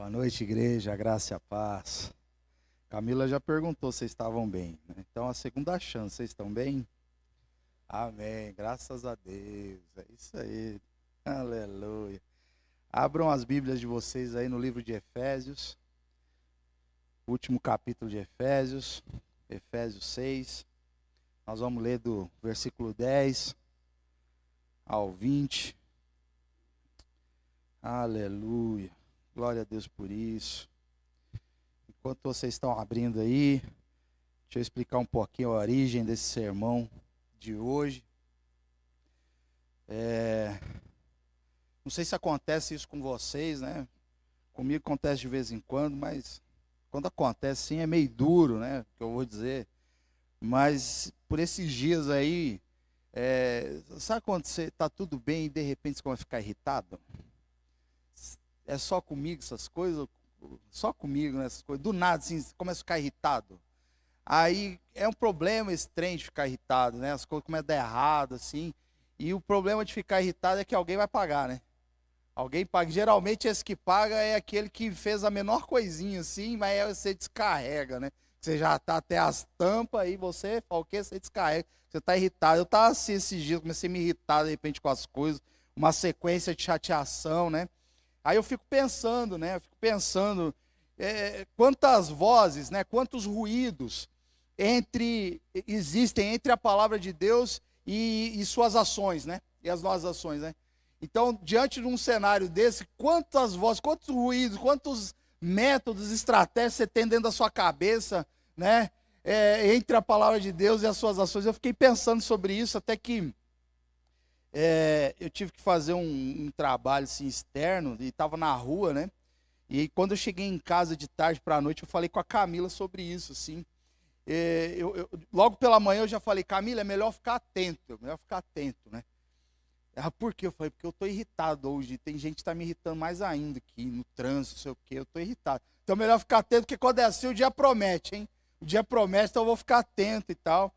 Boa noite, igreja, a graça e a paz. Camila já perguntou se vocês estavam bem, né? Então, a segunda chance, vocês estão bem? Amém, graças a Deus, é isso aí, aleluia. Abram as Bíblias de vocês aí no livro de Efésios, último capítulo de Efésios, Efésios 6. Nós vamos ler do versículo 10 ao 20. Aleluia. Glória a Deus por isso. Enquanto vocês estão abrindo aí, deixa eu explicar um pouquinho a origem desse sermão de hoje. Não sei se acontece isso com vocês, né? Comigo acontece de vez em quando, mas quando acontece sim é meio duro, né? Que eu vou dizer. Mas por esses dias aí, sabe quando você está tudo bem e de repente você começa a ficar irritado? É só comigo essas coisas? Só comigo, né, essas coisas? Do nada, assim, você começa a ficar irritado. Aí é um problema esse trem de ficar irritado, né? As coisas começam a dar errado, assim. E o problema de ficar irritado é que alguém vai pagar, né? Alguém paga. Geralmente esse que paga é aquele que fez a menor coisinha, assim, mas aí você descarrega, né? Você já está até as tampas, aí você fala o quê? Você descarrega. Você está irritado. Eu estava assim esses dias, comecei a me irritar de repente com as coisas. Uma sequência de chateação, né? Aí eu fico pensando, né? Quantas vozes, né? Quantos ruídos existem entre a palavra de Deus e suas ações, né? E as nossas ações, né? Então, diante de um cenário desse, quantas vozes, quantos ruídos, quantos métodos, estratégias você tem dentro da sua cabeça, né? Entre a palavra de Deus e as suas ações. Eu fiquei pensando sobre isso até que eu tive que fazer um trabalho assim, externo e estava na rua, né? E quando eu cheguei em casa de tarde para a noite, eu falei com a Camila sobre isso, assim. Logo pela manhã eu já falei, Camila, é melhor ficar atento, né? Por quê? Eu falei, porque eu estou irritado hoje, tem gente que está me irritando mais ainda aqui, no trânsito, não sei o quê, eu estou irritado. Então é melhor ficar atento, porque quando é assim o dia promete, hein? O dia promete, então eu vou ficar atento e tal.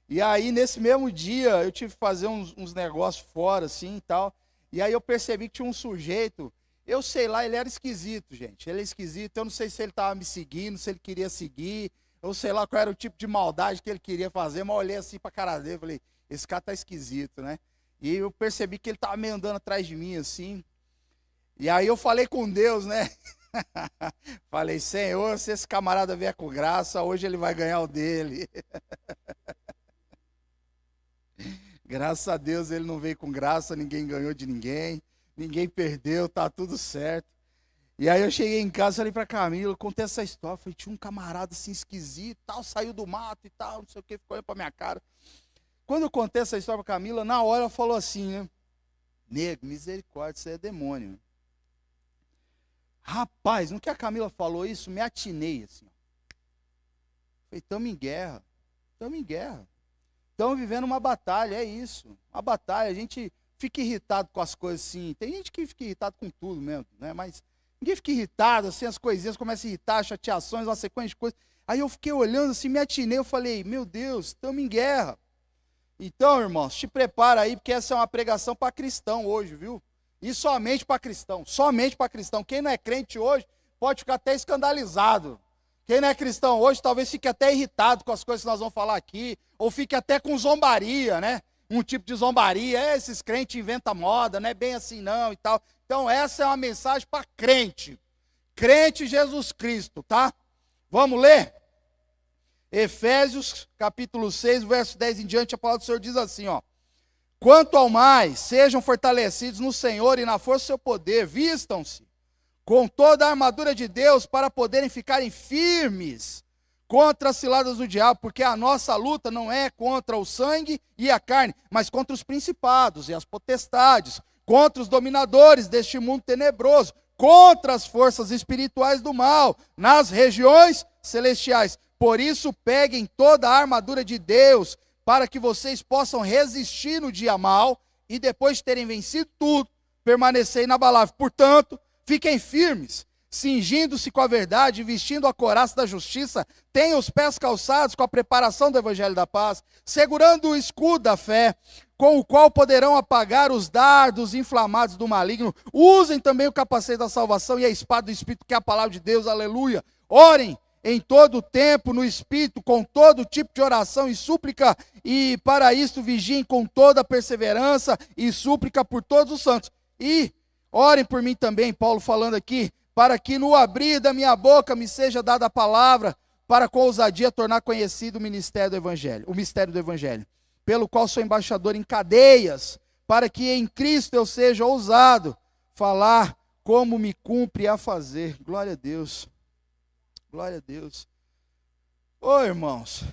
E aí, nesse mesmo dia, eu tive que fazer uns negócios fora, assim, e tal. E aí eu percebi que tinha um sujeito, eu sei lá, ele era esquisito, gente. Ele é esquisito, eu não sei se ele estava me seguindo, se ele queria seguir, eu sei lá qual era o tipo de maldade que ele queria fazer, mas eu olhei assim pra cara dele e falei, esse cara tá esquisito, né? E eu percebi que ele estava me andando atrás de mim, assim. E aí eu falei com Deus, né? Falei, Senhor, se esse camarada vier com graça, hoje ele vai ganhar o dele. Graças a Deus ele não veio com graça, ninguém ganhou de ninguém, ninguém perdeu, tá tudo certo. E aí eu cheguei em casa, falei pra Camila, contei essa história, falei, tinha um camarada assim esquisito, tal, saiu do mato e tal, não sei o que, ficou olhando pra minha cara. Quando eu contei essa história pra Camila, na hora ela falou assim, né? Nego, misericórdia, isso aí é demônio. Rapaz, no que a Camila falou isso, me atinei assim. Falei, estamos em guerra. Estamos vivendo uma batalha, é isso. Uma batalha, a gente fica irritado com as coisas assim. Tem gente que fica irritado com tudo mesmo, né? Mas ninguém fica irritado, assim, as coisinhas começam a irritar, chateações, uma sequência de coisas. Aí eu fiquei olhando assim, me atinei, eu falei, meu Deus, estamos em guerra. Então, irmãos, te prepara aí, porque essa é uma pregação para cristão hoje, viu? E somente para cristão. Quem não é crente hoje pode ficar até escandalizado. Quem não é cristão hoje talvez fique até irritado com as coisas que nós vamos falar aqui, ou fique até com zombaria, né? Um tipo de zombaria, esses crentes inventam moda, não é bem assim não e tal. Então essa é uma mensagem para crente. Crente Jesus Cristo, tá? Vamos ler? Efésios, capítulo 6, verso 10 em diante, a palavra do Senhor diz assim, ó. Quanto ao mais, sejam fortalecidos no Senhor e na força do seu poder, vistam-se com toda a armadura de Deus para poderem ficarem firmes contra as ciladas do diabo, porque a nossa luta não é contra o sangue e a carne, mas contra os principados e as potestades, contra os dominadores deste mundo tenebroso, contra as forças espirituais do mal, nas regiões celestiais. Por isso, peguem toda a armadura de Deus, para que vocês possam resistir no dia mal, e depois de terem vencido tudo, permanecer inabalável. Portanto, fiquem firmes, cingindo-se com a verdade, vestindo a couraça da justiça, tenham os pés calçados com a preparação do evangelho da paz, segurando o escudo da fé, com o qual poderão apagar os dardos inflamados do maligno. Usem também o capacete da salvação e a espada do Espírito, que é a palavra de Deus, aleluia. Orem em todo o tempo no Espírito, com todo tipo de oração e súplica, e para isto vigiem com toda perseverança e súplica por todos os santos. E orem por mim também, Paulo falando aqui, para que no abrir da minha boca me seja dada a palavra, para com ousadia tornar conhecido o ministério do Evangelho, o mistério do Evangelho, pelo qual sou embaixador em cadeias, para que em Cristo eu seja ousado falar como me cumpre a fazer. Glória a Deus. Glória a Deus. Ô irmãos,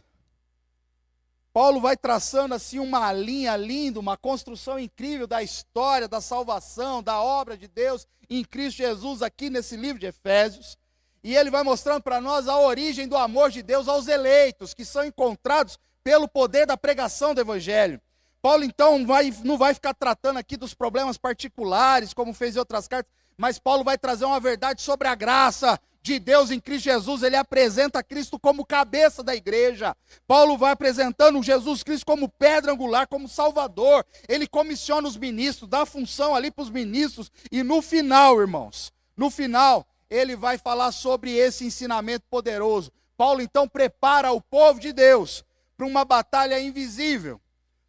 Paulo vai traçando assim uma linha linda, uma construção incrível da história, da salvação, da obra de Deus em Cristo Jesus aqui nesse livro de Efésios. E ele vai mostrando para nós a origem do amor de Deus aos eleitos, que são encontrados pelo poder da pregação do Evangelho. Paulo então não vai ficar tratando aqui dos problemas particulares, como fez em outras cartas, mas Paulo vai trazer uma verdade sobre a graça de Deus em Cristo Jesus. Ele apresenta Cristo como cabeça da igreja. Paulo vai apresentando Jesus Cristo como pedra angular, como Salvador. Ele comissiona os ministros, dá função ali para os ministros. E no final, irmãos, no final, ele vai falar sobre esse ensinamento poderoso. Paulo então prepara o povo de Deus para uma batalha invisível,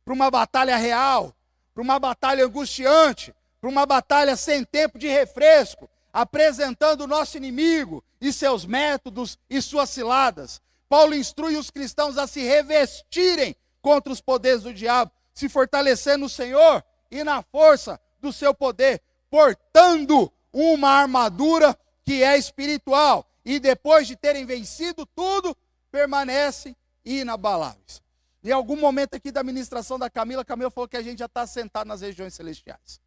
para uma batalha real, para uma batalha angustiante, para uma batalha sem tempo de refresco, apresentando o nosso inimigo e seus métodos e suas ciladas. Paulo instrui os cristãos a se revestirem contra os poderes do diabo, se fortalecer no Senhor e na força do seu poder, portando uma armadura que é espiritual, e depois de terem vencido tudo, permanecem inabaláveis. Em algum momento aqui da ministração da Camila falou que a gente já está sentado nas regiões celestiais.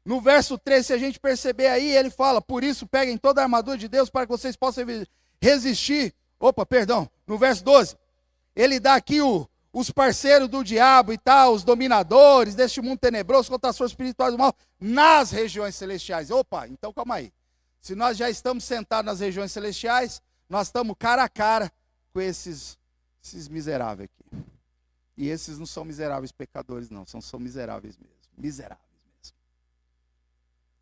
No verso 13, se a gente perceber aí, ele fala, por isso peguem toda a armadura de Deus para que vocês possam resistir. No verso 12, ele dá aqui os parceiros do diabo e tal, os dominadores deste mundo tenebroso, contra as forças espirituais do mal, nas regiões celestiais. Então calma aí. Se nós já estamos sentados nas regiões celestiais, nós estamos cara a cara com esses miseráveis aqui. E esses não são miseráveis pecadores, não, são miseráveis mesmo. Miseráveis mesmo.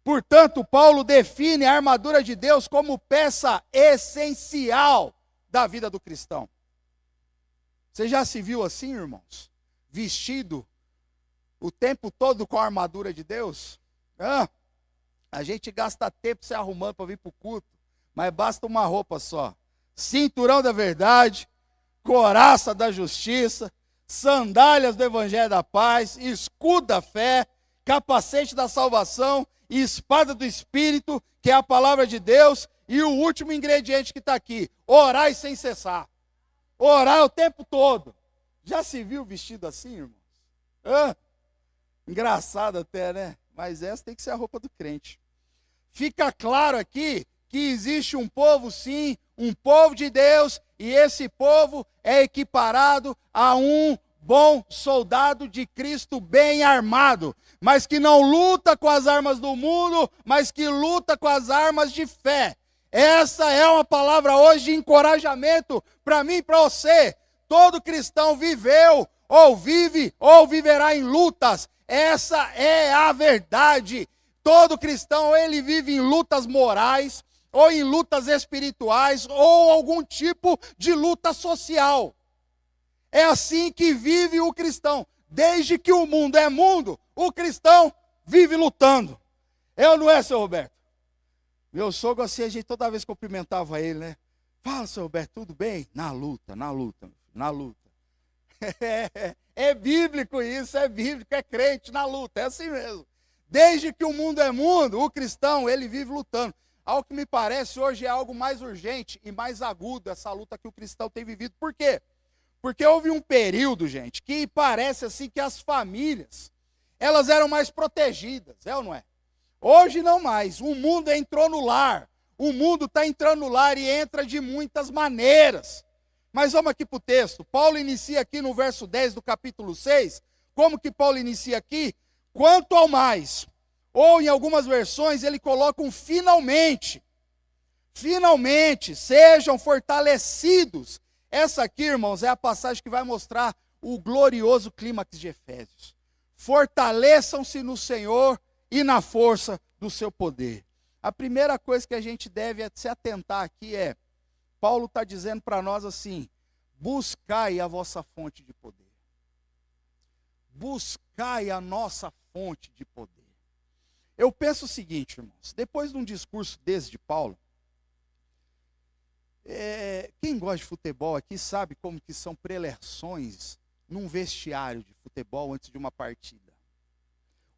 Portanto, Paulo define a armadura de Deus como peça essencial da vida do cristão. Você já se viu assim, irmãos? Vestido o tempo todo com a armadura de Deus? A gente gasta tempo se arrumando para vir para o culto, mas basta uma roupa só. Cinturão da verdade, couraça da justiça, sandálias do evangelho da paz, escudo da fé, capacete da salvação e espada do Espírito, que é a palavra de Deus, e o último ingrediente que está aqui, orar sem cessar. Orar o tempo todo. Já se viu vestido assim, irmãos? Engraçado até, né? Mas essa tem que ser a roupa do crente. Fica claro aqui que existe um povo, sim, um povo de Deus, e esse povo é equiparado a um bom soldado de Cristo bem armado, mas que não luta com as armas do mundo, mas que luta com as armas de fé. Essa é uma palavra hoje de encorajamento para mim e para você. Todo cristão viveu, ou vive, ou viverá em lutas. Essa é a verdade. Todo cristão, ele vive em lutas morais, ou em lutas espirituais, ou algum tipo de luta social. É assim que vive o cristão. Desde que o mundo é mundo, o cristão vive lutando. É ou não é, seu Roberto? Meu sogro, assim, a gente toda vez cumprimentava ele, né? Fala, seu Roberto, tudo bem? Na luta. É bíblico isso, é bíblico, é crente na luta, é assim mesmo. Desde que o mundo é mundo, o cristão, ele vive lutando. Ao que me parece, hoje é algo mais urgente e mais agudo, essa luta que o cristão tem vivido. Por quê? Porque houve um período, gente, que parece assim que as famílias, elas eram mais protegidas, é ou não é? Hoje não mais, o mundo entrou no lar, o mundo está entrando no lar e entra de muitas maneiras. Mas vamos aqui para o texto. Paulo inicia aqui no verso 10 do capítulo 6. Como que Paulo inicia aqui? Quanto ao mais. Ou em algumas versões ele coloca um finalmente. Finalmente, sejam fortalecidos. Essa aqui, irmãos, é a passagem que vai mostrar o glorioso clímax de Efésios. Fortaleçam-se no Senhor e na força do seu poder. A primeira coisa que a gente deve se atentar aqui é, Paulo está dizendo para nós assim, buscai a vossa fonte de poder. Buscai a nossa fonte de poder. Eu penso o seguinte, irmãos, depois de um discurso desse de Paulo, quem gosta de futebol aqui sabe como que são preleções num vestiário de futebol antes de uma partida.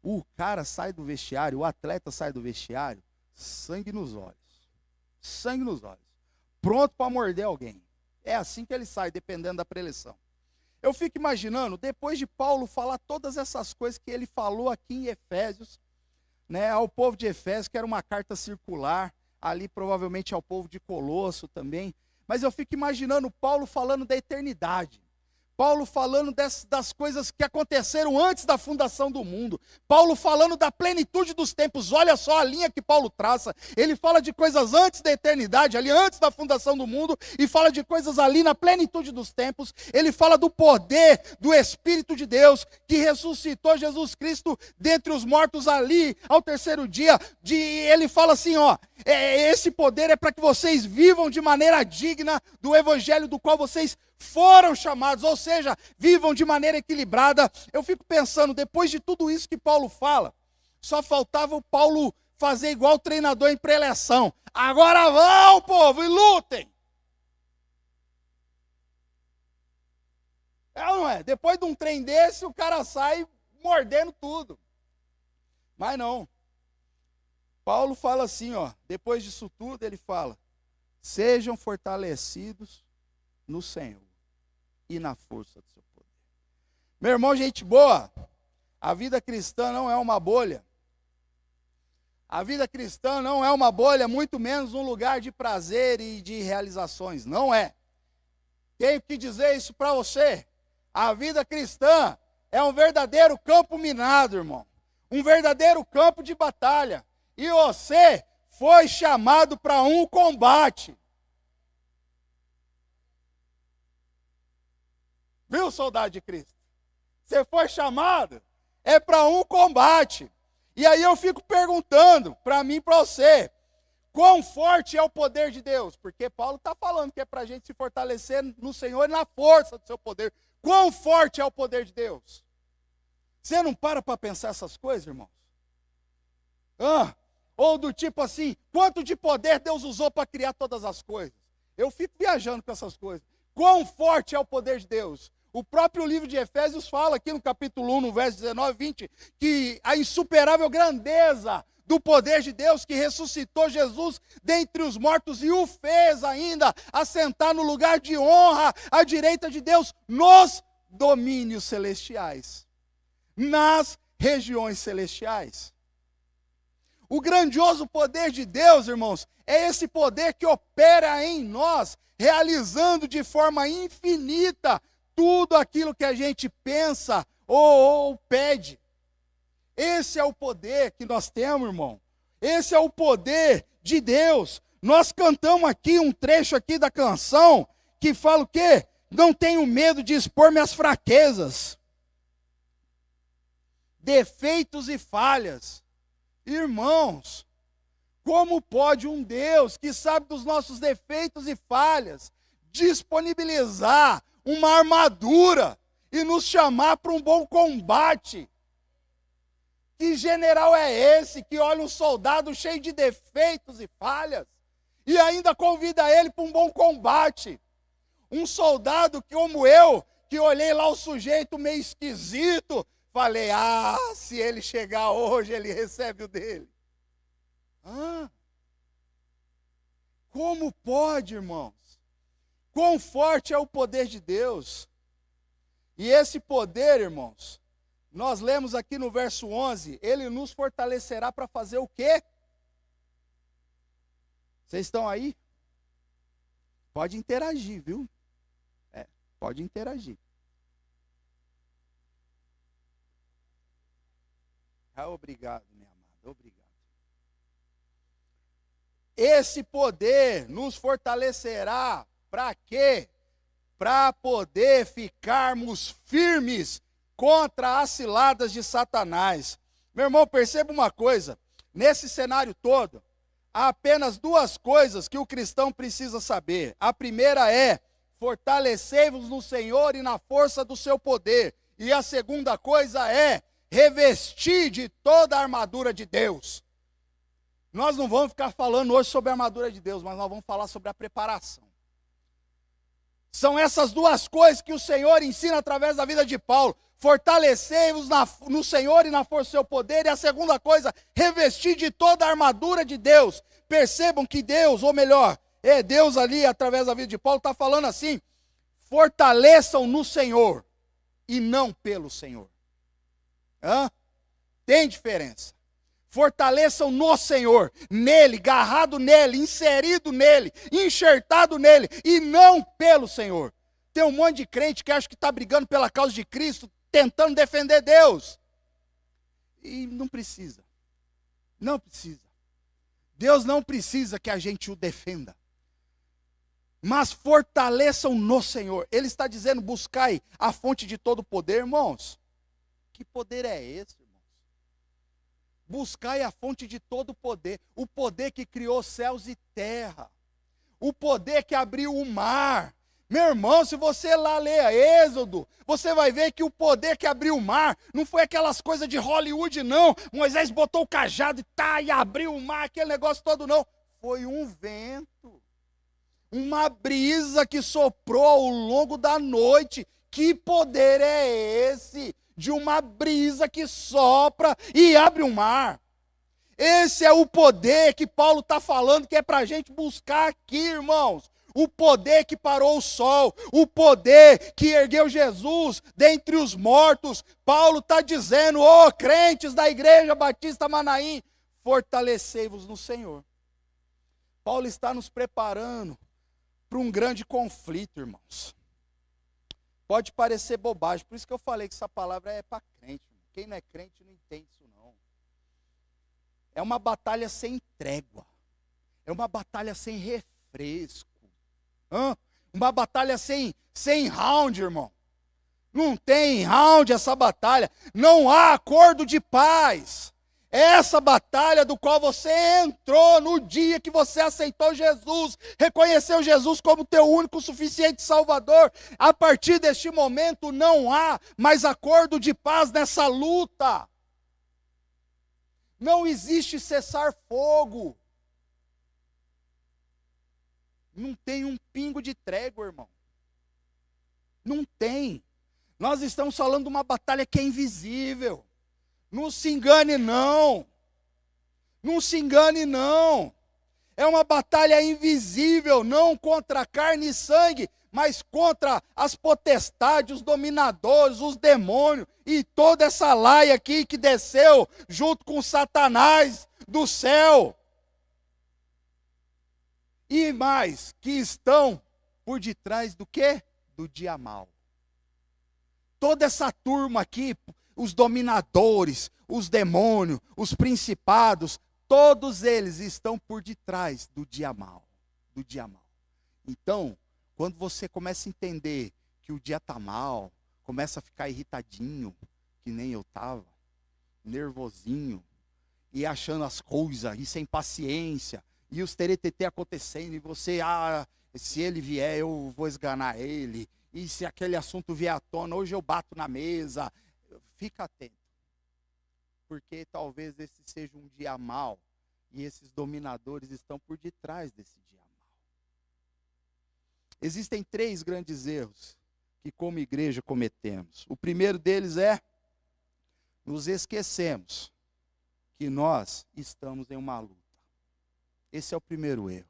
O cara sai do vestiário, o atleta sai do vestiário, sangue nos olhos. Sangue nos olhos. Pronto para morder alguém. É assim que ele sai, dependendo da preleção. Eu fico imaginando, depois de Paulo falar todas essas coisas que ele falou aqui em Efésios, né, ao povo de Efésios, que era uma carta circular, ali provavelmente ao povo de Colosso também, mas eu fico imaginando Paulo falando da eternidade. Paulo falando das coisas que aconteceram antes da fundação do mundo. Paulo falando da plenitude dos tempos. Olha só a linha que Paulo traça. Ele fala de coisas antes da eternidade, ali antes da fundação do mundo, e fala de coisas ali na plenitude dos tempos. Ele fala do poder do Espírito de Deus, que ressuscitou Jesus Cristo dentre os mortos ali, ao terceiro dia. Ele fala assim, ó, esse poder é para que vocês vivam de maneira digna do evangelho do qual vocês foram chamados, ou seja, vivam de maneira equilibrada. Eu fico pensando, depois de tudo isso que Paulo fala, só faltava o Paulo fazer igual o treinador em preleção. Agora vão, povo, e lutem. É ou não é? Depois de um trem desse, o cara sai mordendo tudo. Mas não. Paulo fala assim, ó, depois disso tudo, ele fala, sejam fortalecidos no Senhor e na força do seu poder. Meu irmão, gente boa, a vida cristã não é uma bolha. A vida cristã não é uma bolha, muito menos um lugar de prazer e de realizações. Não é. Tenho que dizer isso para você. A vida cristã é um verdadeiro campo minado, irmão. Um verdadeiro campo de batalha. E você foi chamado para um combate. Viu, soldado de Cristo? Você foi chamado, é para um combate. E aí eu fico perguntando, para mim e para você, quão forte é o poder de Deus? Porque Paulo está falando que é para a gente se fortalecer no Senhor e na força do seu poder. Quão forte é o poder de Deus? Você não para pensar essas coisas, irmãos? Ou do tipo assim, quanto de poder Deus usou para criar todas as coisas? Eu fico viajando com essas coisas. Quão forte é o poder de Deus? O próprio livro de Efésios fala aqui no capítulo 1, no verso 19 e 20, que a insuperável grandeza do poder de Deus que ressuscitou Jesus dentre os mortos e o fez ainda assentar no lugar de honra à direita de Deus nos domínios celestiais, nas regiões celestiais. O grandioso poder de Deus, irmãos, é esse poder que opera em nós, realizando de forma infinita tudo aquilo que a gente pensa ou pede. Esse é o poder que nós temos, irmão. Esse é o poder de Deus. Nós cantamos aqui um trecho aqui da canção que fala o quê? Não tenho medo de expor minhas fraquezas, defeitos e falhas. Irmãos, como pode um Deus que sabe dos nossos defeitos e falhas disponibilizar uma armadura e nos chamar para um bom combate? Que general é esse que olha um soldado cheio de defeitos e falhas e ainda convida ele para um bom combate? Um soldado como eu, que olhei lá o sujeito meio esquisito, falei, se ele chegar hoje, ele recebe o dele. Como pode, irmãos? Quão forte é o poder de Deus? E esse poder, irmãos, nós lemos aqui no verso 11, ele nos fortalecerá para fazer o quê? Vocês estão aí? Pode interagir, viu? Pode interagir. Obrigado, minha amada, obrigado. Esse poder nos fortalecerá para quê? Para poder ficarmos firmes contra as ciladas de Satanás. Meu irmão, perceba uma coisa, nesse cenário todo, há apenas duas coisas que o cristão precisa saber. A primeira é, fortalecei-vos no Senhor e na força do seu poder. E a segunda coisa é, revestir de toda a armadura de Deus. Nós não vamos ficar falando hoje sobre a armadura de Deus, mas nós vamos falar sobre a preparação. São essas duas coisas que o Senhor ensina através da vida de Paulo. Fortalecei-vos no Senhor e na força do seu poder. E a segunda coisa, revestir de toda a armadura de Deus. Percebam que Deus, ou melhor, Deus ali através da vida de Paulo está falando assim, fortaleçam no Senhor e não pelo Senhor. Tem diferença. Fortaleçam no Senhor, nele, agarrado nele, inserido nele, enxertado nele, e não pelo Senhor. Tem um monte de crente que acha que está brigando pela causa de Cristo, tentando defender Deus. E não precisa. Não precisa. Deus não precisa que a gente o defenda. Mas fortaleçam no Senhor. Ele está dizendo, buscai a fonte de todo poder, irmãos. Que poder é esse, irmãos? Buscai a fonte de todo poder. O poder que criou céus e terra. O poder que abriu o mar. Meu irmão, se você lá ler Êxodo, você vai ver que o poder que abriu o mar não foi aquelas coisas de Hollywood, não. Moisés botou o cajado e abriu o mar, aquele negócio todo, não. Foi um vento. Uma brisa que soprou ao longo da noite. Que poder é esse? De uma brisa que sopra e abre o mar. Esse é o poder que Paulo está falando, que é para a gente buscar aqui, irmãos. O poder que parou o sol, o poder que ergueu Jesus dentre os mortos. Paulo está dizendo, crentes da Igreja Batista Manaim, fortalecei-vos no Senhor. Paulo está nos preparando para um grande conflito, irmãos. Pode parecer bobagem, por isso que eu falei que essa palavra é para crente. Quem não é crente não entende isso não. É uma batalha sem trégua. É uma batalha sem refresco. Uma batalha sem round, irmão. Não tem round essa batalha. Não há acordo de paz. Essa batalha do qual você entrou no dia que você aceitou Jesus, reconheceu Jesus como teu único suficiente Salvador, a partir deste momento não há mais acordo de paz nessa luta. Não existe cessar fogo. Não tem um pingo de trégua, irmão. Não tem. Nós estamos falando de uma batalha que é invisível. Não se engane, não. Não se engane, não. É uma batalha invisível, não contra carne e sangue, mas contra as potestades, os dominadores, os demônios e toda essa laia aqui que desceu junto com Satanás do céu. E mais, que estão por detrás do quê? Do dia mau. Toda essa turma aqui, os dominadores, os demônios, os principados, todos eles estão por detrás do dia mau. Do dia mau. Então, quando você começa a entender que o dia está mal, começa a ficar irritadinho, que nem eu estava, nervosinho, e achando as coisas, e sem paciência, e os teretetê acontecendo, e você, se ele vier, eu vou esganar ele, e se aquele assunto vier à tona, hoje eu bato na mesa. Fica atento, porque talvez esse seja um dia mau, e esses dominadores estão por detrás desse dia mau. Existem 3 grandes erros que como igreja cometemos. O primeiro deles é, nos esquecemos que nós estamos em uma luta. Esse é o primeiro erro.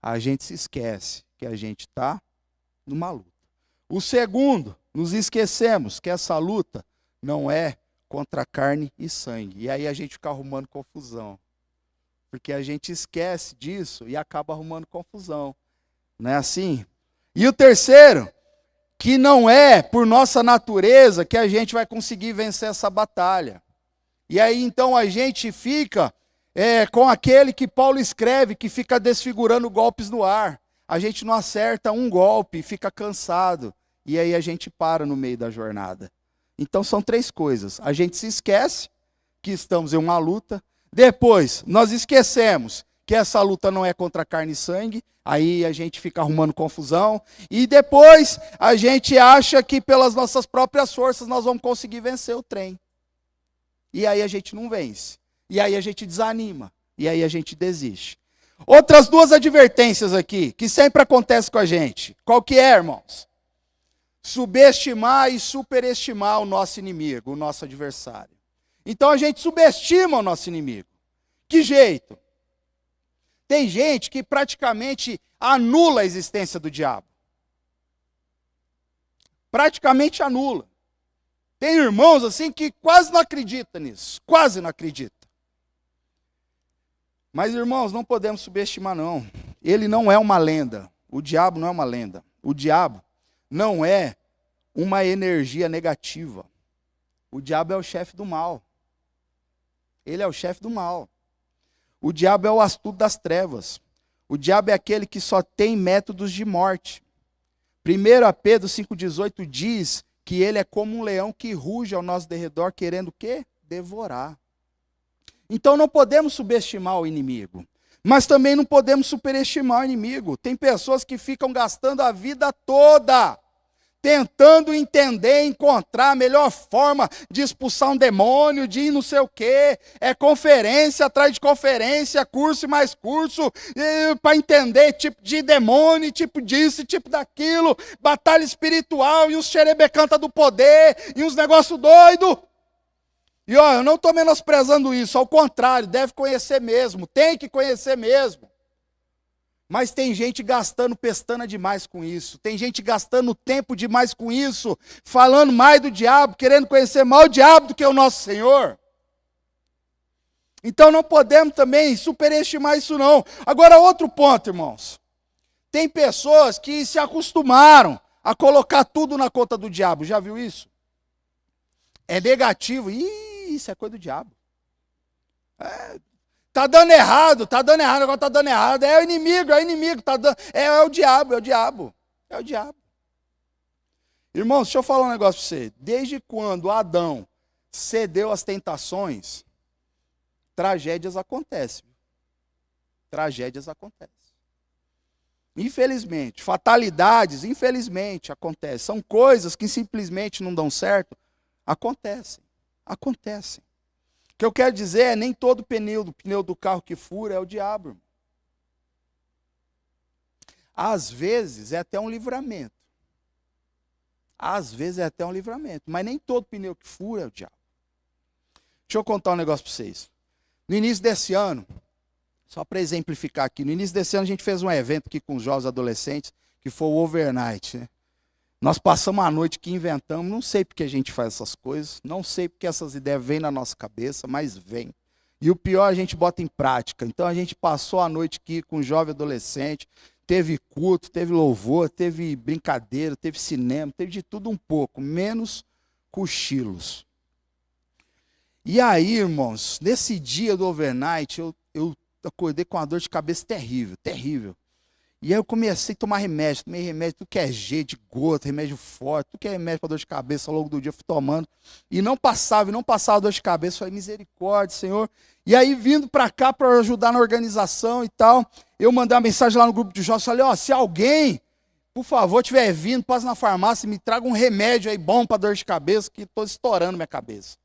A gente se esquece que a gente está numa luta. O segundo, nos esquecemos que essa luta não é contra carne e sangue. E aí a gente fica arrumando confusão. Porque a gente esquece disso e acaba arrumando confusão. Não é assim? E o terceiro, que não é por nossa natureza que a gente vai conseguir vencer essa batalha. E aí então a gente fica com aquele que Paulo escreve, que fica desfigurando golpes no ar. A gente não acerta um golpe, fica cansado. E aí a gente para no meio da jornada. Então são 3 coisas. A gente se esquece que estamos em uma luta. Depois, nós esquecemos que essa luta não é contra carne e sangue. Aí a gente fica arrumando confusão. E depois, a gente acha que pelas nossas próprias forças nós vamos conseguir vencer o trem. E aí a gente não vence. E aí a gente desanima. E aí a gente desiste. Outras 2 advertências aqui, que sempre acontece com a gente. Qual que é, irmãos? Subestimar e superestimar o nosso inimigo, o nosso adversário. Então a gente subestima o nosso inimigo. Que jeito? Tem gente que praticamente anula a existência do diabo. Praticamente anula. Tem irmãos assim que quase não acreditam nisso. Quase não acreditam. Mas, irmãos, não podemos subestimar, não. Ele não é uma lenda. O diabo não é uma lenda. O diabo não é uma energia negativa. O diabo é o chefe do mal. Ele é o chefe do mal. O diabo é o astuto das trevas. O diabo é aquele que só tem métodos de morte. 1 Pedro 5,18 diz que ele é como um leão que ruge ao nosso derredor, querendo o quê? Devorar. Então não podemos subestimar o inimigo. Mas também não podemos superestimar o inimigo. Tem pessoas que ficam gastando a vida toda tentando entender, encontrar a melhor forma de expulsar um demônio, de ir não sei o quê. É conferência atrás de conferência, curso e mais curso, para entender tipo de demônio, tipo disso, tipo daquilo, batalha espiritual, e uns xerebecanta do poder, e uns negócios doidos. E ó, eu não estou menosprezando isso, ao contrário, deve conhecer mesmo, tem que conhecer mesmo. Mas tem gente gastando pestana demais com isso. Tem gente gastando tempo demais com isso. Falando mais do diabo, querendo conhecer mais o diabo do que o nosso Senhor. Então não podemos também superestimar isso não. Agora outro ponto, irmãos. Tem pessoas que se acostumaram a colocar tudo na conta do diabo. Já viu isso? É negativo. Ih, isso é coisa do diabo. Tá dando errado, agora tá dando errado. É o inimigo, tá dando, é o diabo. É o diabo. Irmãos, deixa eu falar um negócio para você. Desde quando Adão cedeu às tentações, tragédias acontecem. Tragédias acontecem. Infelizmente, fatalidades, infelizmente, acontecem. São coisas que simplesmente não dão certo. Acontecem. O que eu quero dizer é, nem todo pneu do carro que fura é o diabo. Irmão. Às vezes é até um livramento. Mas nem todo pneu que fura é o diabo. Deixa eu contar um negócio para vocês. No início desse ano, só para exemplificar aqui, no início desse ano a gente fez um evento aqui com os jovens adolescentes, que foi o Overnight, né? Nós passamos a noite que inventamos, não sei porque a gente faz essas coisas, não sei porque essas ideias vêm na nossa cabeça, mas vêm. E o pior a gente bota em prática. Então a gente passou a noite aqui com jovem adolescente, teve culto, teve louvor, teve brincadeira, teve cinema, teve de tudo um pouco, menos cochilos. E aí, irmãos, nesse dia do overnight, eu acordei com uma dor de cabeça terrível. E aí eu comecei a tomar remédio, tudo que é jeito, de gota, remédio forte, tudo que é remédio para dor de cabeça, ao longo do dia eu fui tomando. E não passava a dor de cabeça, eu falei, misericórdia, Senhor. E aí vindo para cá para ajudar na organização e tal, eu mandei uma mensagem lá no grupo de jovens, falei, ó, se alguém, por favor, estiver vindo, passa na farmácia e me traga um remédio aí bom para dor de cabeça, que estou estourando minha cabeça.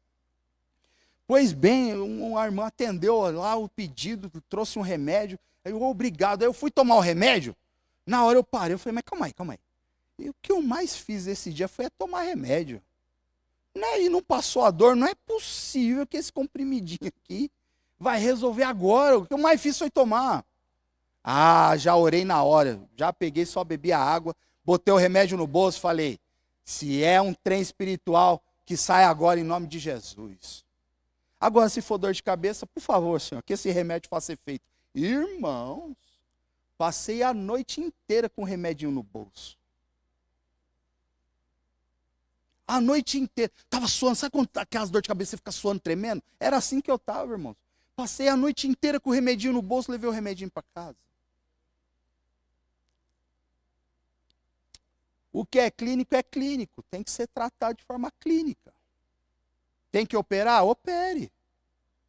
Pois bem, uma irmã atendeu lá o pedido, trouxe um remédio. Aí eu, obrigado. Aí eu fui tomar o remédio. Na hora eu parei, eu falei, mas calma aí. E o que eu mais fiz esse dia foi tomar remédio. E não passou a dor. Não é possível que esse comprimidinho aqui vai resolver agora. O que eu mais fiz foi tomar. Ah, já orei na hora. Já peguei, só bebi a água. Botei o remédio no bolso, falei, se é um trem espiritual, que sai agora em nome de Jesus. Agora, se for dor de cabeça, por favor, Senhor, que esse remédio faça efeito. Irmãos, passei a noite inteira com o remedinho no bolso. A noite inteira. Estava suando, sabe quando aquelas dor de cabeça você fica suando, tremendo? Era assim que eu estava, irmãos. Passei a noite inteira com o remedinho no bolso, levei o remedinho para casa. O que é clínico, tem que ser tratado de forma clínica. Tem que operar? Opere.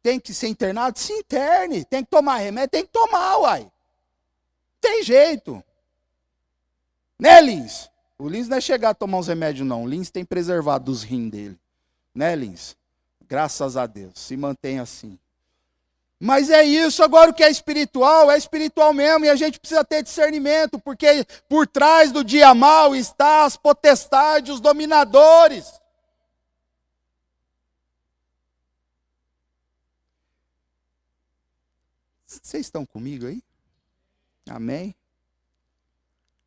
Tem que ser internado? Se interne. Tem que tomar remédio? Tem que tomar, uai. Tem jeito. Né, Lins? O Lins não é chegar a tomar uns remédios, não. O Lins tem preservado os rins dele. Né, Lins? Graças a Deus. Se mantém assim. Mas é isso, agora o que é espiritual mesmo, e a gente precisa ter discernimento, porque por trás do dia mau está as potestades, os dominadores. Vocês estão comigo aí? Amém?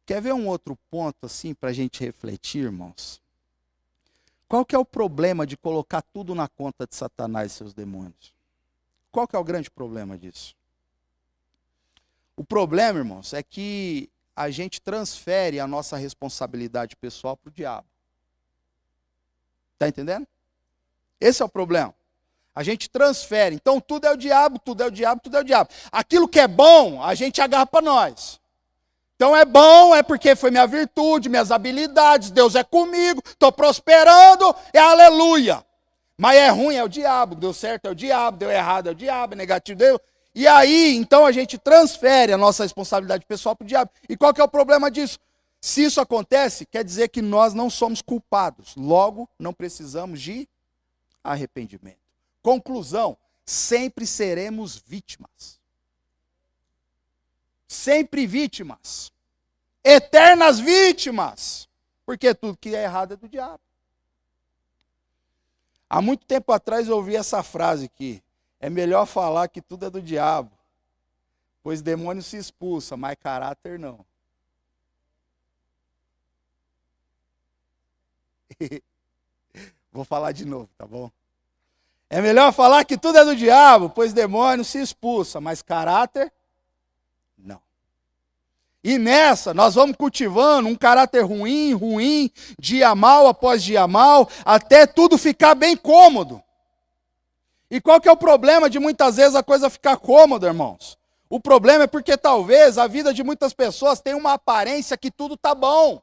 Quer ver um outro ponto assim para a gente refletir, irmãos? Qual que é o problema de colocar tudo na conta de Satanás e seus demônios? Qual que é o grande problema disso? O problema, irmãos, é que a gente transfere a nossa responsabilidade pessoal para o diabo. Está entendendo? Esse é o problema. A gente transfere. Então tudo é o diabo, tudo é o diabo, tudo é o diabo. Aquilo que é bom, a gente agarra para nós. Então é bom, é porque foi minha virtude, minhas habilidades, Deus é comigo, estou prosperando, é aleluia. Mas é ruim, é o diabo, deu certo é o diabo, deu errado é o diabo, é negativo Deus. E aí, então a gente transfere a nossa responsabilidade pessoal para o diabo. E qual que é o problema disso? Se isso acontece, quer dizer que nós não somos culpados. Logo, não precisamos de arrependimento. Conclusão, sempre seremos vítimas. Sempre vítimas. Eternas vítimas. Porque tudo que é errado é do diabo. Há muito tempo atrás eu ouvi essa frase aqui. É melhor falar que tudo é do diabo, pois demônio se expulsa, mas caráter não. Vou falar de novo, tá bom? É melhor falar que tudo é do diabo, pois demônio se expulsa, mas caráter não. E nessa, nós vamos cultivando um caráter ruim, dia mal após dia mal, até tudo ficar bem cômodo. E qual que é o problema de muitas vezes a coisa ficar cômoda, irmãos? O problema é porque talvez a vida de muitas pessoas tenha uma aparência que tudo está bom.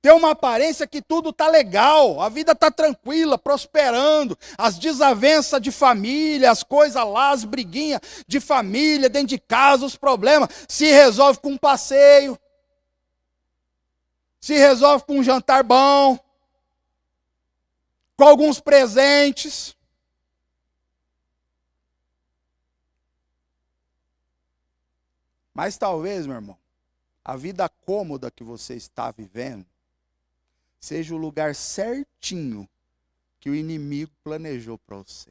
Tem uma aparência que tudo está legal, a vida está tranquila, prosperando, as desavenças de família, as coisas lá, as briguinhas de família, dentro de casa, os problemas, se resolve com um passeio, se resolve com um jantar bom, com alguns presentes. Mas talvez, meu irmão, a vida cômoda que você está vivendo, seja o lugar certinho que o inimigo planejou para você.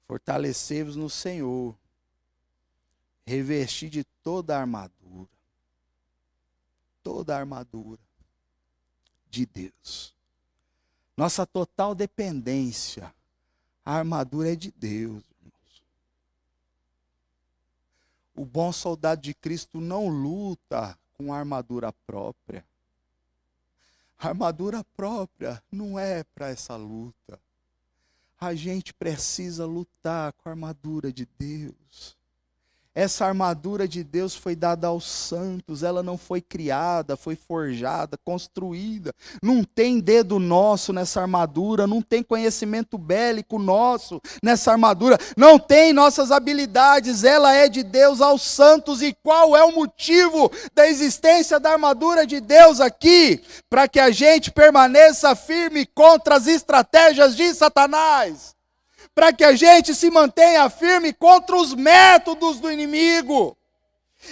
Fortalecei-vos no Senhor, revestir de toda a armadura de Deus. Nossa total dependência, a armadura é de Deus. O bom soldado de Cristo não luta com armadura própria. A armadura própria não é para essa luta. A gente precisa lutar com a armadura de Deus. Essa armadura de Deus foi dada aos santos, ela não foi criada, foi forjada, construída. Não tem dedo nosso nessa armadura, não tem conhecimento bélico nosso nessa armadura, não tem nossas habilidades, ela é de Deus aos santos. E qual é o motivo da existência da armadura de Deus aqui? Para que a gente permaneça firme contra as estratégias de Satanás. Para que a gente se mantenha firme contra os métodos do inimigo.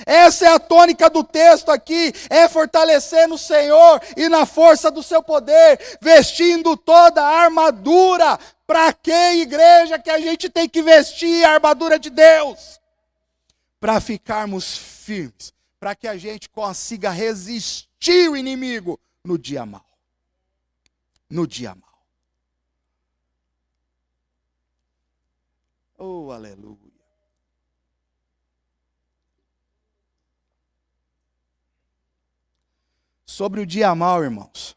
Essa é a tônica do texto aqui, é fortalecer no Senhor e na força do seu poder, vestindo toda a armadura. Para que, igreja, que a gente tem que vestir a armadura de Deus? Para ficarmos firmes, para que a gente consiga resistir o inimigo no dia mau. No dia mau. Oh, aleluia. Sobre o dia mau, irmãos,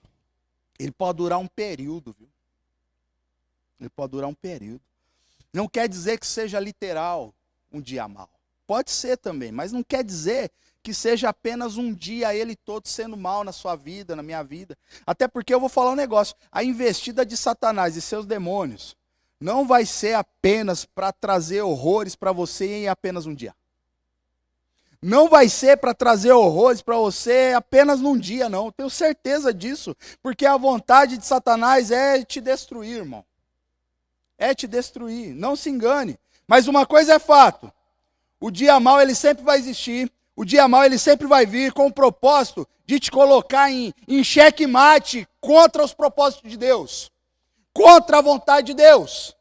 ele pode durar um período, viu? Ele pode durar um período. Não quer dizer que seja literal um dia mau. Pode ser também, mas não quer dizer que seja apenas um dia ele todo sendo mal na sua vida, na minha vida. Até porque eu vou falar um negócio, a investida de Satanás e seus demônios não vai ser apenas para trazer horrores para você em apenas um dia. Não vai ser para trazer horrores para você apenas num dia, não. Eu tenho certeza disso, porque a vontade de Satanás é te destruir, irmão. É te destruir, não se engane. Mas uma coisa é fato, o dia mau ele sempre vai existir, o dia mau ele sempre vai vir com o propósito de te colocar em xeque-mate contra os propósitos de Deus, contra a vontade de Deus.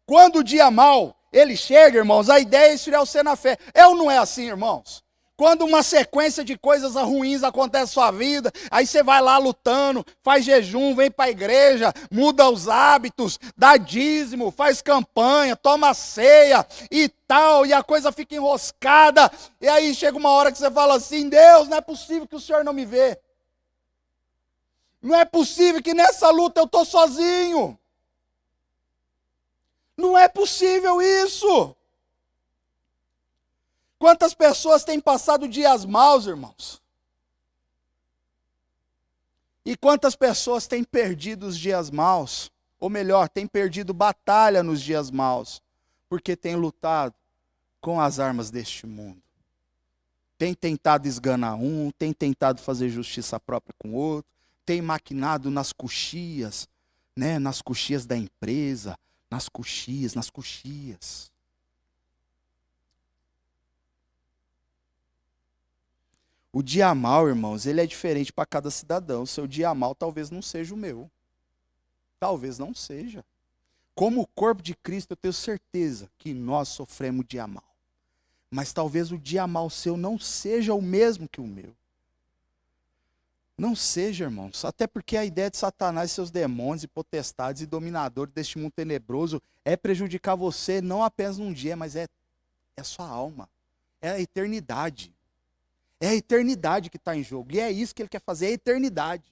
Quando o dia mau ele chega, irmãos, a ideia é esfriar você na fé. É ou não é assim, irmãos? Quando uma sequência de coisas ruins acontece na sua vida, aí você vai lá lutando, faz jejum, vem para a igreja, muda os hábitos, dá dízimo, faz campanha, toma ceia e tal, e a coisa fica enroscada, e aí chega uma hora que você fala assim, Deus, não é possível que o Senhor não me vê. Não é possível que nessa luta eu estou sozinho. Não é possível isso. Quantas pessoas têm passado dias maus, irmãos? E quantas pessoas têm perdido os dias maus? Ou melhor, têm perdido batalha nos dias maus, porque têm lutado com as armas deste mundo. Tem tentado esganar um, tem tentado fazer justiça própria com o outro, tem maquinado nas coxias, né, nas coxias da empresa, nas coxias. O dia mau, irmãos, ele é diferente para cada cidadão. O seu dia mau talvez não seja o meu. Talvez não seja. Como o corpo de Cristo, eu tenho certeza que nós sofremos dia mau. Mas talvez o dia mau seu não seja o mesmo que o meu. Não seja, irmãos. Até porque a ideia de Satanás, seus demônios e potestades e dominadores deste mundo tenebroso é prejudicar você não apenas num dia, mas é a sua alma. É a eternidade. É a eternidade que está em jogo. E é isso que ele quer fazer, é a eternidade.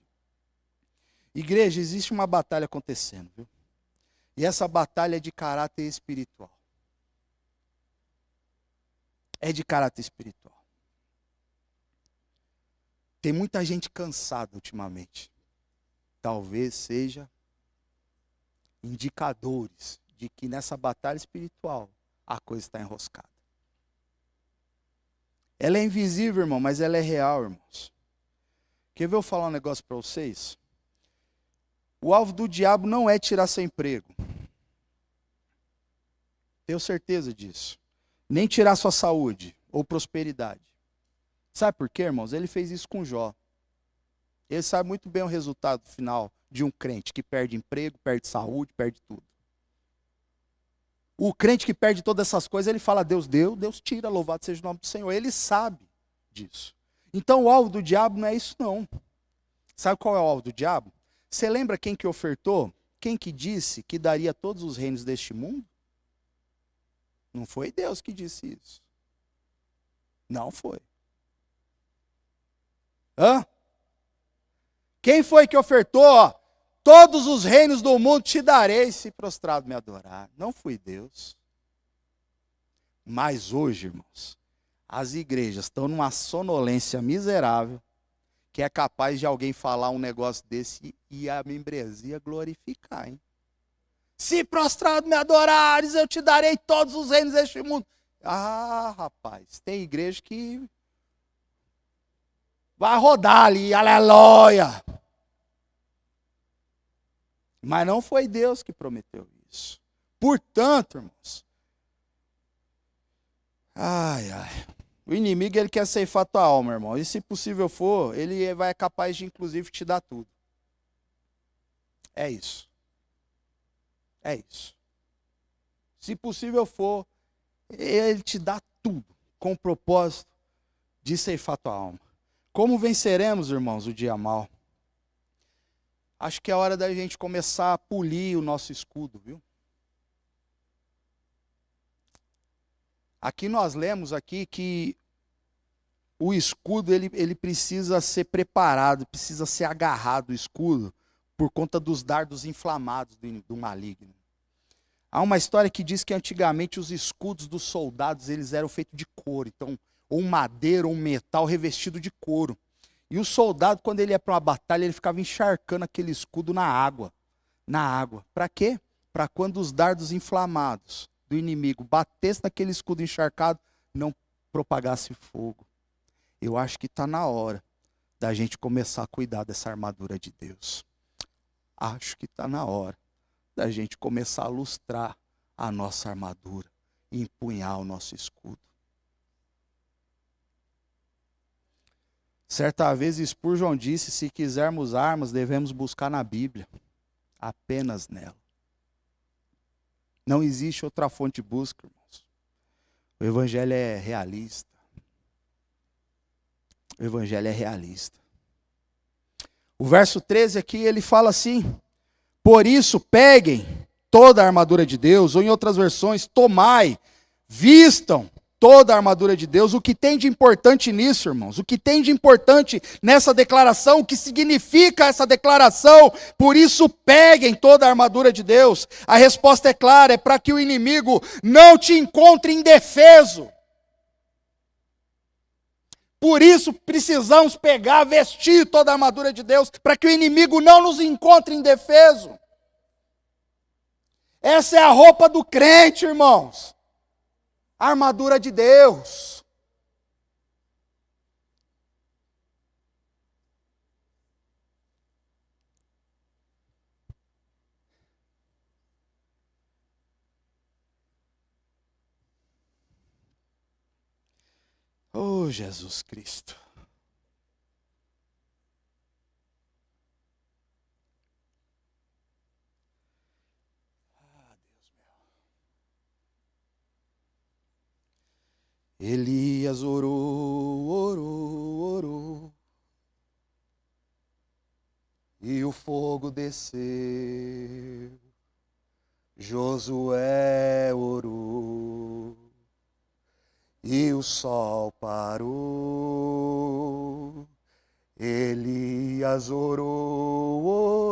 Igreja, existe uma batalha acontecendo, viu? E essa batalha é de caráter espiritual. É de caráter espiritual. Tem muita gente cansada ultimamente. Talvez seja indicadores de que nessa batalha espiritual a coisa está enroscada. Ela é invisível, irmão, mas ela é real, irmãos. Quer ver eu falar um negócio para vocês? O alvo do diabo não é tirar seu emprego. Tenho certeza disso. Nem tirar sua saúde ou prosperidade. Sabe por quê, irmãos? Ele fez isso com Jó. Ele sabe muito bem o resultado final de um crente que perde emprego, perde saúde, perde tudo. O crente que perde todas essas coisas, ele fala, Deus deu, Deus tira, louvado seja o nome do Senhor. Ele sabe disso. Então o alvo do diabo não é isso não. Sabe qual é o alvo do diabo? Você lembra quem que ofertou? Quem que disse que daria todos os reinos deste mundo? Não foi Deus que disse isso. Não foi. Hã? Quem foi que ofertou? Todos os reinos do mundo te darei se prostrado me adorar. Não fui Deus. Mas hoje, irmãos, as igrejas estão numa sonolência miserável que é capaz de alguém falar um negócio desse e a membresia glorificar, hein? Se prostrado me adorares, eu te darei todos os reinos deste mundo. Ah, rapaz, tem igreja que vai rodar ali, aleluia. Mas não foi Deus que prometeu isso. Portanto, irmãos, o inimigo ele quer ceifar tua alma, irmão. E se possível for, ele vai capaz de inclusive te dar tudo. É isso. É isso. Se possível for, ele te dá tudo com o propósito de ceifar tua alma. Como venceremos, irmãos, o dia mau? Acho que é hora da gente começar a polir o nosso escudo, viu? Aqui nós lemos aqui que o escudo ele precisa ser preparado, precisa ser agarrado o escudo por conta dos dardos inflamados do maligno. Há uma história que diz que antigamente os escudos dos soldados eles eram feitos de couro, então, ou madeira ou metal revestido de couro. E o soldado, quando ele ia para uma batalha, ele ficava encharcando aquele escudo na água. Na água. Para quê? Para quando os dardos inflamados do inimigo batessem naquele escudo encharcado, não propagasse fogo. Eu acho que está na hora da gente começar a cuidar dessa armadura de Deus. Acho que está na hora da gente começar a lustrar a nossa armadura e empunhar o nosso escudo. Certa vez Spurgeon disse, se quisermos armas, devemos buscar na Bíblia, apenas nela. Não existe outra fonte de busca, irmãos. O Evangelho é realista. O Evangelho é realista. O verso 13 aqui, ele fala assim, por isso, peguem toda a armadura de Deus, ou em outras versões, tomai, vistam toda a armadura de Deus. O que tem de importante nisso, irmãos? O que tem de importante nessa declaração? O que significa essa declaração? Por isso, peguem toda a armadura de Deus. A resposta é clara, é para que o inimigo não te encontre indefeso. Por isso, precisamos pegar, vestir toda a armadura de Deus, para que o inimigo não nos encontre indefeso. Essa é a roupa do crente, irmãos. A armadura de Deus. Oh, Jesus Cristo. Elias orou, e o fogo desceu. Josué orou, e o sol parou. Elias orou,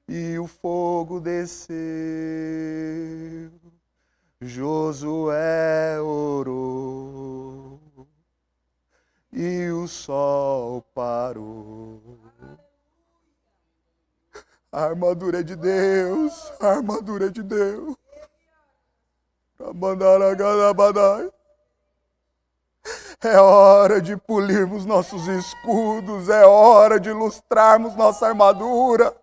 e o fogo desceu. Josué orou, e o sol parou. A armadura é de Deus, a armadura é de Deus. É hora de polirmos nossos escudos, é hora de lustrarmos nossa armadura.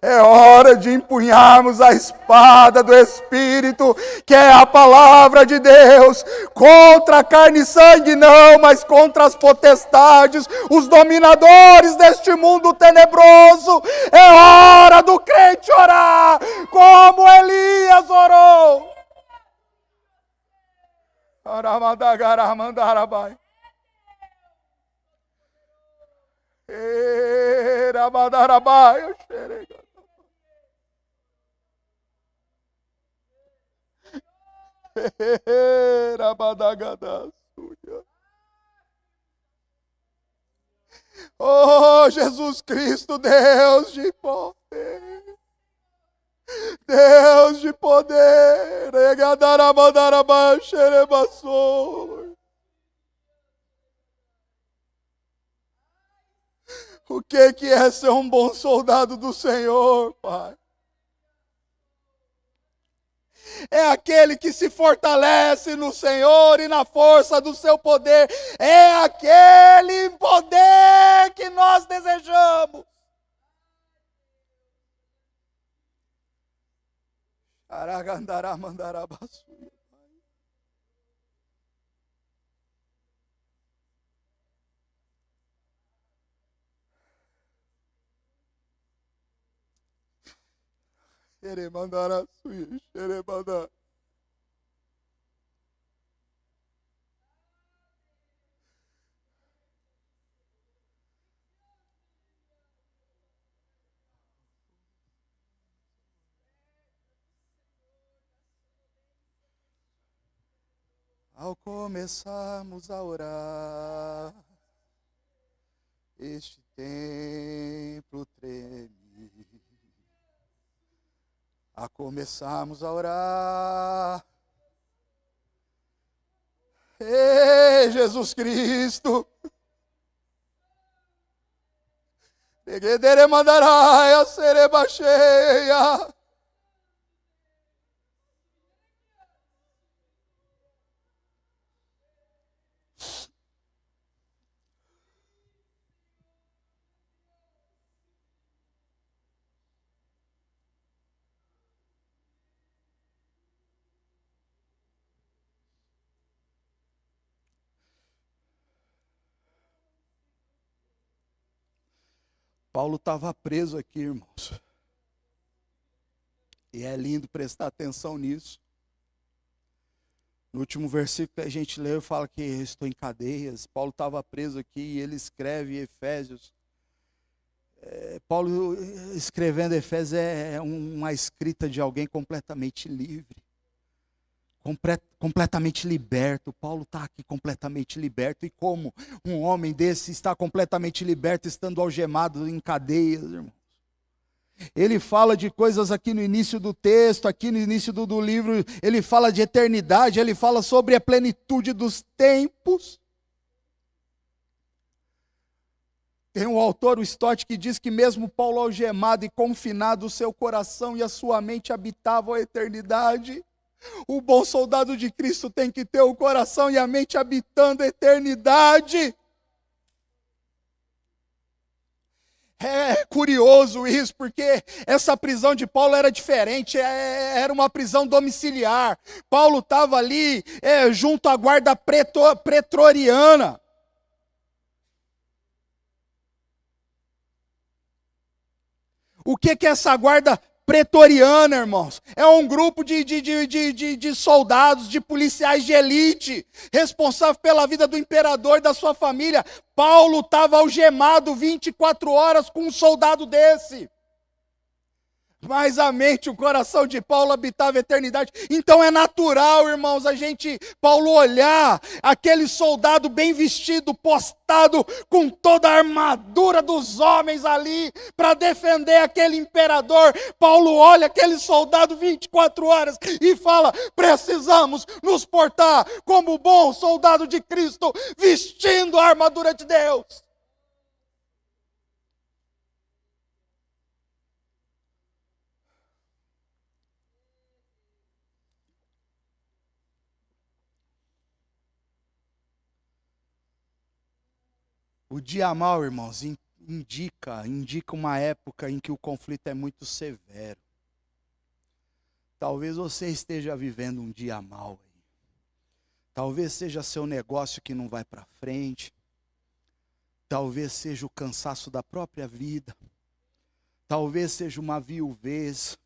É hora de empunharmos a espada do Espírito, que é a palavra de Deus, contra a carne e sangue não, mas contra as potestades, os dominadores deste mundo tenebroso. É hora do crente orar, como Elias orou. Aramadagaramandarabay. Eramadarabai, xerega. Oh, Jesus Cristo, Deus de poder. Deus de poder. O que é ser um bom soldado do Senhor, Pai? É aquele que se fortalece no Senhor e na força do seu poder. É aquele poder que nós desejamos. Ao começarmos a orar, este templo treme. a começarmos a orar. Ei, Jesus Cristo. Peguedere mandaraia, sereba cheia. Paulo estava preso aqui, irmãos. E é lindo prestar atenção nisso. No último versículo que a gente leu, fala que estou em cadeias. Paulo estava preso aqui e ele escreve em Efésios. Paulo escrevendo Efésios é uma escrita de alguém completamente livre. Completamente liberto. Paulo está aqui completamente liberto. E como um homem desse está completamente liberto, estando algemado em cadeias, irmão? Ele fala de coisas aqui no início do texto, aqui no início do livro, ele fala de eternidade, ele fala sobre a plenitude dos tempos. Tem um autor, o Stott, que diz que mesmo Paulo algemado e confinado, o seu coração e a sua mente habitavam a eternidade. O bom soldado de Cristo tem que ter o coração e a mente habitando a eternidade. É curioso isso, porque essa prisão de Paulo era diferente, era uma prisão domiciliar. Paulo estava ali junto à guarda pretoriana. O que é essa guarda pretoriana, irmãos? É um grupo de soldados, de policiais de elite, responsável pela vida do imperador e da sua família. Paulo estava algemado 24 horas com um soldado desse. Mas a mente, o coração de Paulo habitava a eternidade. Então é natural, irmãos, Paulo olhar aquele soldado bem vestido, postado com toda a armadura dos homens ali, para defender aquele imperador. Paulo olha aquele soldado 24 horas e fala: precisamos nos portar como bom soldado de Cristo, vestindo a armadura de Deus. O dia mau, irmãos, indica uma época em que o conflito é muito severo. Talvez você esteja vivendo um dia mau. Talvez seja seu negócio que não vai para frente. Talvez seja o cansaço da própria vida. Talvez seja uma viuvez.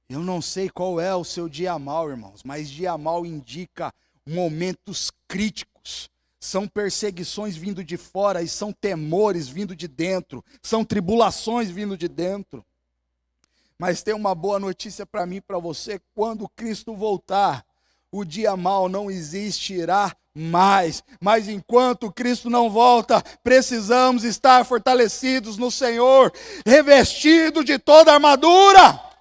Eu não sei qual é o seu dia mau, irmãos, mas dia mau indica momentos críticos, são perseguições vindo de fora e são temores vindo de dentro, são tribulações vindo de dentro. Mas tem uma boa notícia para mim e para você: quando Cristo voltar, o dia mau não existirá mais. Mas enquanto Cristo não volta, precisamos estar fortalecidos no Senhor, revestidos de toda a armadura.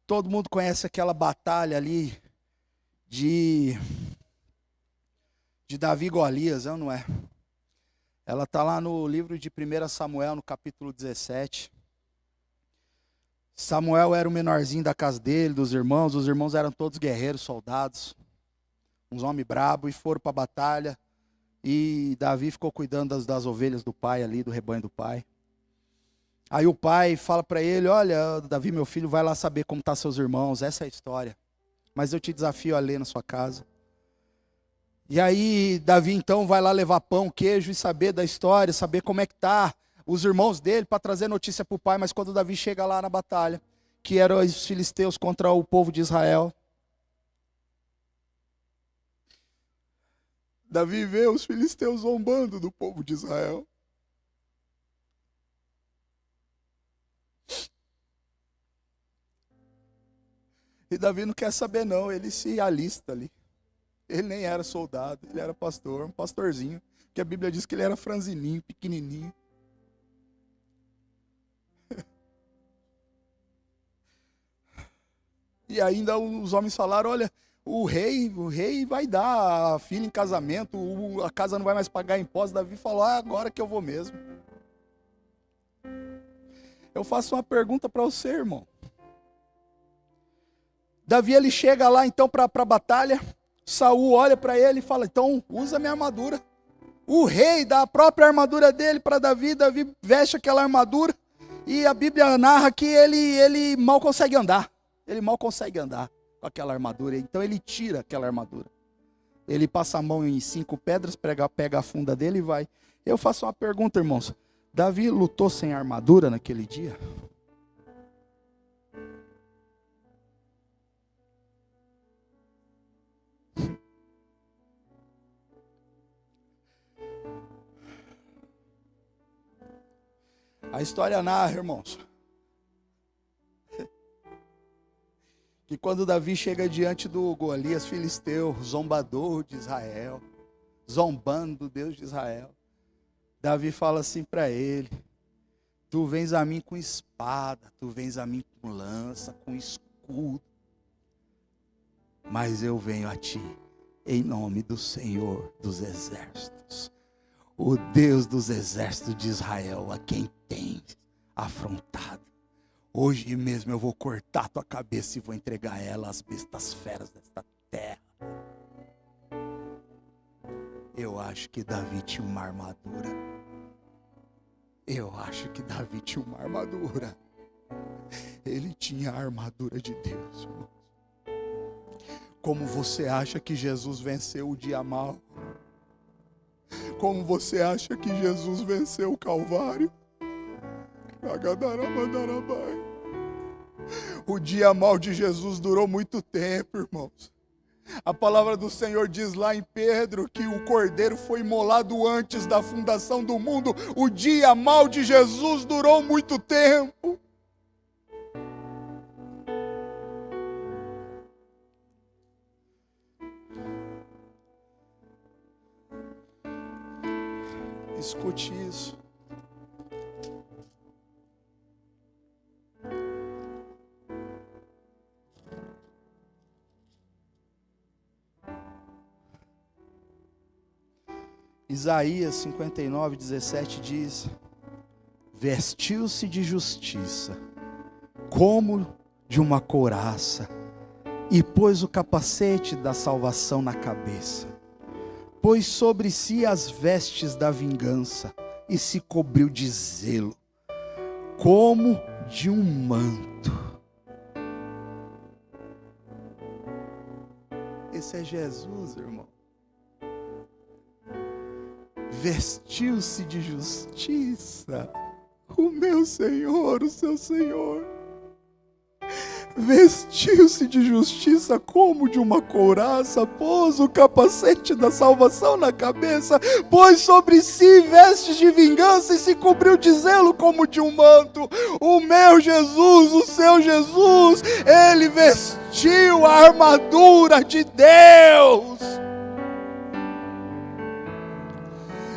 Todo mundo conhece aquela batalha ali de Davi e Golias, não é? Ela está lá no livro de 1 Samuel, no capítulo 17. Samuel era o menorzinho da casa dele, dos irmãos. Os irmãos eram todos guerreiros, soldados, uns homens brabos, e foram para a batalha. E Davi ficou cuidando das ovelhas do pai ali, do rebanho do pai. Aí o pai fala para ele: olha, Davi, meu filho, vai lá saber como estão seus irmãos, essa é a história. Mas eu te desafio a ler na sua casa. E aí Davi então vai lá levar pão, queijo e saber da história, saber como é que tá os irmãos dele, para trazer notícia para o pai. Mas quando Davi chega lá na batalha, que eram os filisteus contra o povo de Israel, Davi vê os filisteus zombando do povo de Israel. E Davi não quer saber não, ele se alista ali. Ele nem era soldado, ele era pastor, um pastorzinho. Que a Bíblia diz que ele era franzininho, pequenininho. E ainda os homens falaram, olha, o rei vai dar a filha em casamento, a casa não vai mais pagar impostos. Davi falou, agora que eu vou mesmo. Eu faço uma pergunta para você, irmão. Davi, ele chega lá então para a batalha. Saul olha para ele e fala, então usa minha armadura. O rei dá a própria armadura dele para Davi. Davi veste aquela armadura. E a Bíblia narra que ele mal consegue andar. Ele mal consegue andar com aquela armadura. Então ele tira aquela armadura. Ele passa a mão em 5 pedras, pega a funda dele e vai. Eu faço uma pergunta, irmãos. Davi lutou sem armadura naquele dia? A história narra, irmãos, que quando Davi chega diante do Golias filisteu, zombador de Israel, zombando do Deus de Israel, Davi fala assim para ele, tu vens a mim com espada, tu vens a mim com lança, com escudo, mas eu venho a ti em nome do Senhor dos exércitos, o Deus dos exércitos de Israel, a quem tens afrontado. Hoje mesmo eu vou cortar tua cabeça e vou entregar ela às bestas feras desta terra. Eu acho que Davi tinha uma armadura. Ele tinha a armadura de Deus, irmão. Como você acha que Jesus venceu o dia mau? Como você acha que Jesus venceu o Calvário? O dia mau de Jesus durou muito tempo, irmãos. A palavra do Senhor diz lá em Pedro que o Cordeiro foi imolado antes da fundação do mundo. O dia mau de Jesus durou muito tempo. Escute isso. Isaías 59:17 diz: vestiu-se de justiça, como de uma couraça, e pôs o capacete da salvação na cabeça. Pôs sobre si as vestes da vingança, e se cobriu de zelo, como de um manto. Esse é Jesus, irmão. Vestiu-se de justiça, o meu Senhor, o seu Senhor. Vestiu-se de justiça como de uma couraça, pôs o capacete da salvação na cabeça, pôs sobre si vestes de vingança e se cobriu de zelo como de um manto. O meu Jesus, o seu Jesus, ele vestiu a armadura de Deus.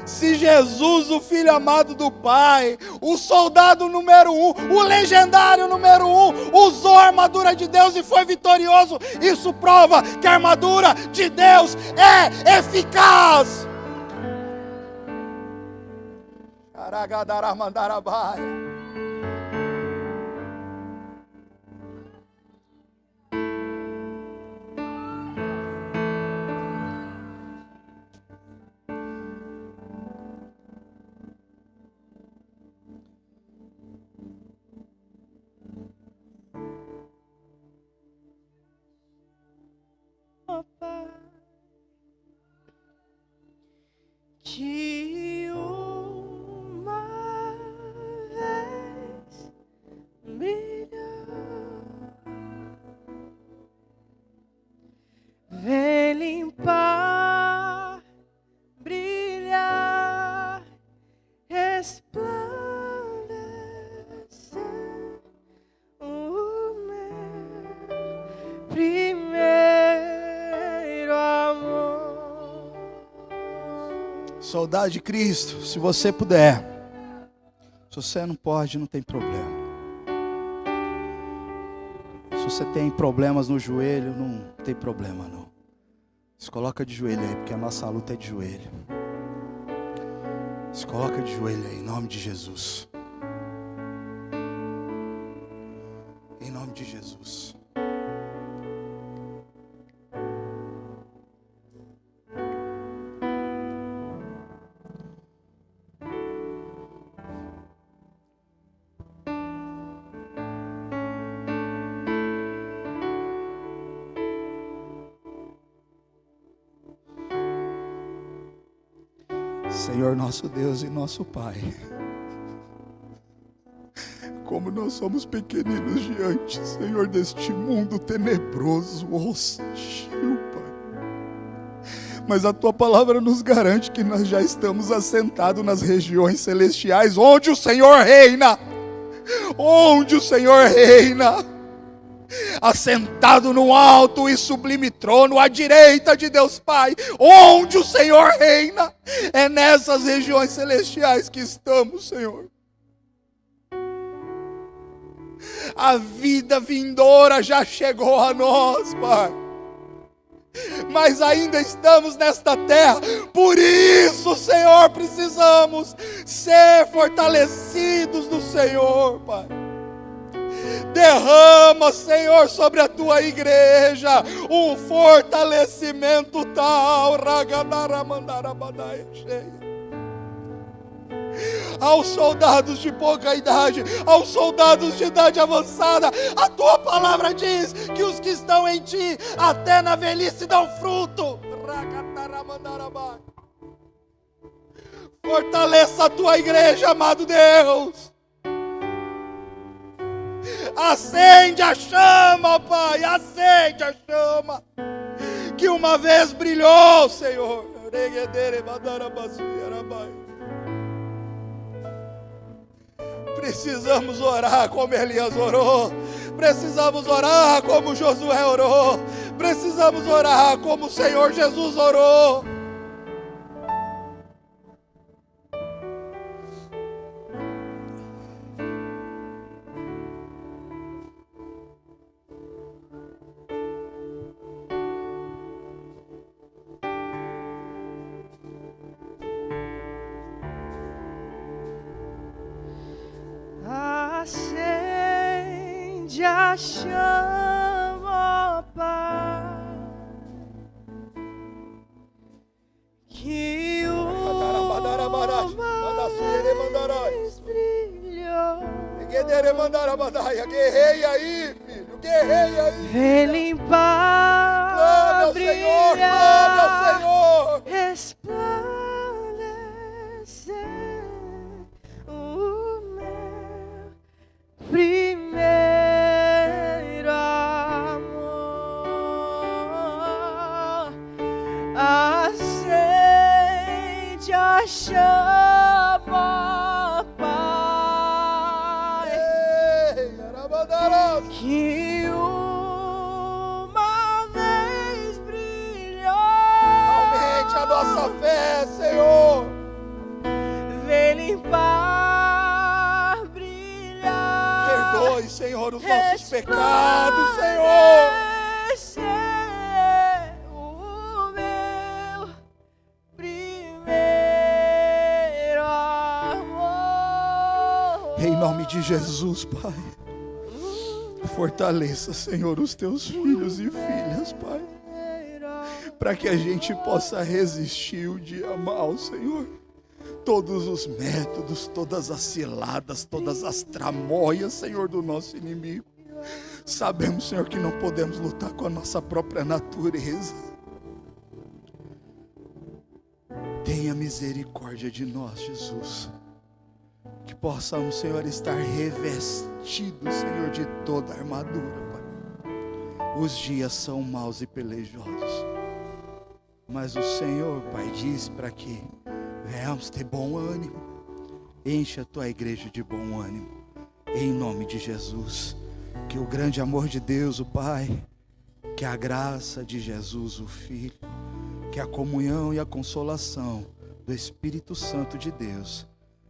Se Jesus, o Filho amado do Pai, o soldado número 1, o legendário número 1, usou a armadura de Deus e foi vitorioso, isso prova que a armadura de Deus é eficaz. De uma vez brilhou, vem limpar, brilhar, resplandecer o meu Soldado de Cristo, se você puder. Se você não pode, não tem problema. Se você tem problemas no joelho, não tem problema não. Se coloca de joelho aí, porque a nossa luta é de joelho. Se coloca de joelho aí, em nome de Jesus. Em nome de Jesus. Senhor nosso Deus e nosso Pai, como nós somos pequeninos diante, Senhor, deste mundo tenebroso, hostil, Pai. Mas a Tua palavra nos garante que nós já estamos assentados nas regiões celestiais, onde o Senhor reina, onde o Senhor reina. Assentado no alto e sublime trono, à direita de Deus Pai, onde o Senhor reina. É nessas regiões celestiais que estamos, Senhor. A vida vindoura já chegou a nós, Pai, mas ainda estamos nesta terra. Por isso, Senhor, precisamos ser fortalecidos do Senhor, Pai. Derrama, Senhor, sobre a Tua igreja um fortalecimento tal, aos soldados de pouca idade, aos soldados de idade avançada. A Tua palavra diz que os que estão em Ti até na velhice dão fruto. Fortaleça a Tua igreja, amado Deus. Acende a chama, Pai, acende a chama que uma vez brilhou, Senhor. Precisamos orar como Elias orou, precisamos orar como Josué orou, precisamos orar como o Senhor Jesus orou. Acende a chama, Pai, que uma vez brilhou. Guerreia aí, filho, guerreia aí. Vem limpar, Clame ao Senhor, clame ao Senhor. Resplandecer o meu primeiro amor. Acende a chama, Pai, que uma vez brilhou. Aumente a nossa fé, Senhor. Vem limpar, brilhar, Perdoe, Senhor, os nossos pecados, Senhor. resplandecer o meu primeiro amor. Em nome de Jesus, Pai, fortaleça, Senhor, os Teus filhos e filhas, Pai, para que a gente possa resistir o dia mal, Senhor. Todos os métodos, todas as ciladas, todas as tramóias, Senhor, do nosso inimigo. Sabemos, Senhor, que não podemos lutar com a nossa própria natureza. Tenha misericórdia de nós, Jesus. Que possamos, Senhor, estar revestidos, Senhor, de toda a armadura, Pai. Os dias são maus e pelejosos, mas o Senhor, Pai, diz para que venhamos ter bom ânimo. Enche a Tua igreja de bom ânimo, em nome de Jesus. Que o grande amor de Deus, o Pai, que a graça de Jesus, o Filho, que a comunhão e a consolação do Espírito Santo de Deus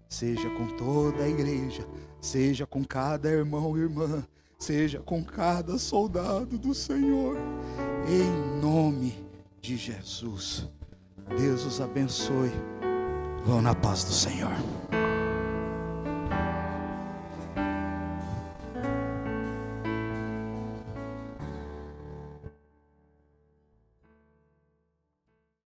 seja com toda a igreja, seja com cada irmão e irmã, seja com cada soldado do Senhor, em nome de Jesus. Deus os abençoe. Vão na paz do Senhor.